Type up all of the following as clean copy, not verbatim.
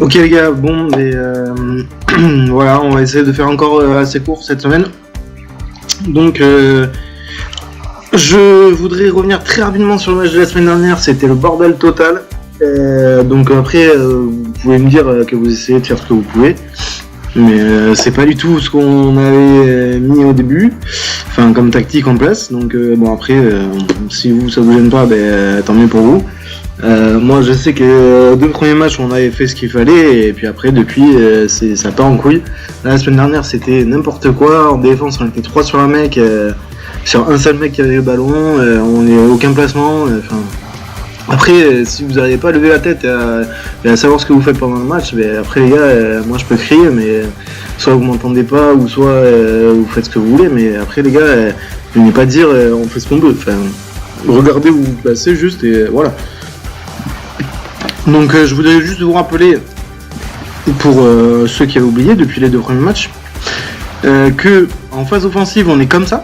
Ok les gars, bon, voilà, on va essayer de faire encore assez court cette semaine. Donc, je voudrais revenir très rapidement sur le match de la semaine dernière, c'était le bordel total. Donc après, vous pouvez me dire que vous essayez de faire ce que vous pouvez. Mais c'est pas du tout ce qu'on avait mis au début, enfin comme tactique en place. Donc bon après, si vous ça vous gêne pas, tant mieux pour vous. Moi je sais que deux premiers matchs on avait fait ce qu'il fallait et puis après depuis ça part en couille. Là, la semaine dernière c'était n'importe quoi, en défense on était 3 sur un mec, sur un seul mec qui avait le ballon, on n'est aucun placement, après, si vous n'arrivez pas à lever la tête et à savoir ce que vous faites pendant le match, après les gars, moi je peux crier, mais soit vous m'entendez pas, ou soit vous faites ce que vous voulez, mais après les gars, venez pas dire on fait ce qu'on veut. Enfin, regardez où vous vous placez juste et voilà. Donc je voudrais juste vous rappeler, pour ceux qui avaient oublié depuis les deux premiers matchs, que en phase offensive on est comme ça.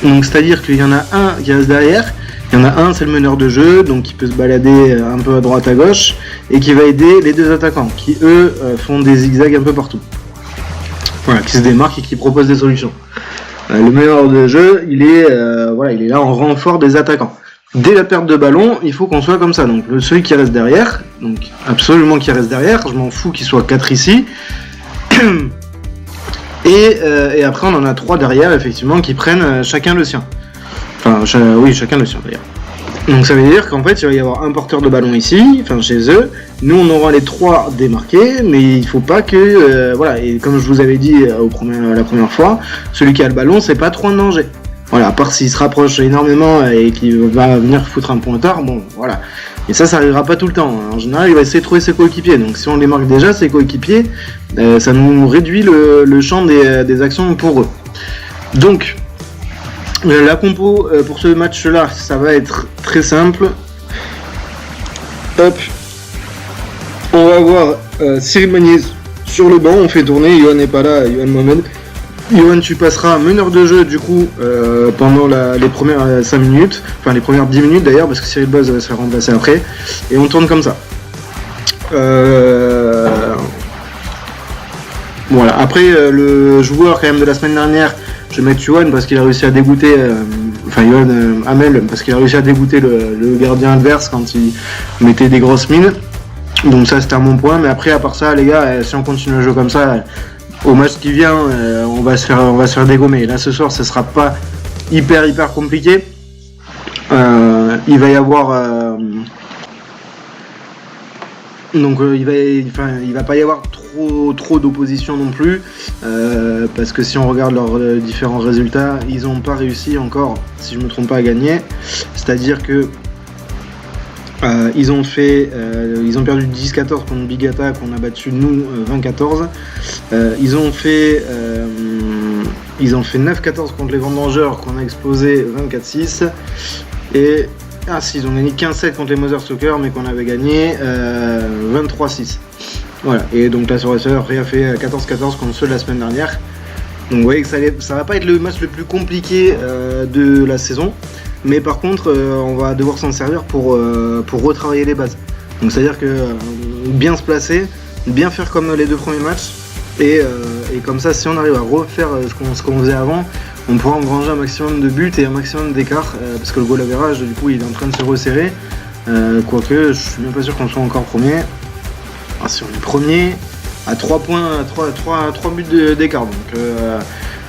Donc c'est-à-dire qu'il y en a un qui reste derrière. Il y en a un, c'est le meneur de jeu, donc qui peut se balader un peu à droite à gauche, et qui va aider les deux attaquants, qui eux font des zigzags un peu partout. Voilà, qui se démarquent et qui proposent des solutions. Le meneur de jeu, il est là en renfort des attaquants. Dès la perte de ballon, il faut qu'on soit comme ça. Donc celui qui reste derrière, donc absolument qui reste derrière, je m'en fous qu'il soit 4 ici. Et après on en a 3 derrière, effectivement, qui prennent chacun le sien. Enfin, chacun le sien d'ailleurs. Donc ça veut dire qu'en fait, il va y avoir un porteur de ballon ici, enfin chez eux. Nous, on aura les 3 démarqués, mais il faut pas que, Et comme je vous avais dit la première fois, celui qui a le ballon, c'est pas trop un danger. Voilà, à part s'il se rapproche énormément et qu'il va venir foutre un pointard, bon, voilà. Et ça arrivera pas tout le temps. En général, il va essayer de trouver ses coéquipiers. Donc si on les marque déjà, ses coéquipiers, ça nous réduit le champ des actions pour eux. Donc, la compo pour ce match-là, ça va être très simple. Hop. On va avoir Cyril Magnier sur le banc, on fait tourner, Yohan n'est pas là, Yohan Mohamed. Yohan, tu passeras meneur de jeu du coup pendant les premières 5 minutes, enfin les premières 10 minutes d'ailleurs, parce que Cyril Boz va se faire remplacer après. Et on tourne comme ça. Voilà, après le joueur quand même de la semaine dernière, je vais mettre Yohan parce qu'il a réussi à dégoûter, Yohan Hamel, parce qu'il a réussi à dégoûter le gardien adverse quand il mettait des grosses mines. Donc ça c'était un bon point, mais après à part ça les gars, si on continue le jeu comme ça, au match qui vient, on va se faire dégommer. Là ce soir ce sera pas hyper compliqué. Il va y avoir il va pas y avoir trop d'opposition non plus, parce que si on regarde leurs différents résultats, ils n'ont pas réussi encore, si je me trompe pas, à gagner. C'est-à-dire que ils ont perdu 10-14 contre Bigata, qu'on a battu nous 20-14. Ils ont fait 9-14 contre les Vendangeurs, qu'on a explosé 24-6. Et ils ont gagné 15-7 contre les Mother Soccer, mais qu'on avait gagné 23-6. Voilà, et donc la Survivor a fait 14-14 contre ceux de la semaine dernière. Donc vous voyez que ça va pas être le match le plus compliqué de la saison. Mais par contre, on va devoir s'en servir pour retravailler les bases. Donc c'est-à-dire que bien se placer, bien faire comme les 2 premiers matchs. Et comme ça, si on arrive à refaire ce qu'on faisait avant, on pourra engranger un maximum de buts et un maximum d'écart. Parce que le goal average, du coup, il est en train de se resserrer. Quoique, je suis même pas sûr qu'on soit encore premier. Si on est premier, à 3 points, 3 buts d'écart. Donc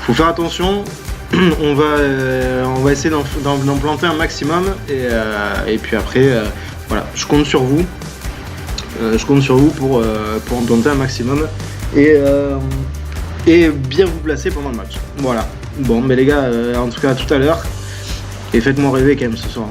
faut faire attention. On va essayer d'en planter un maximum. Et puis après, voilà, je compte sur vous. Pour en planter un maximum. Et bien vous placer pendant le match. Voilà. Bon, mais les gars, en tout cas, à tout à l'heure. Et faites-moi rêver quand même ce soir.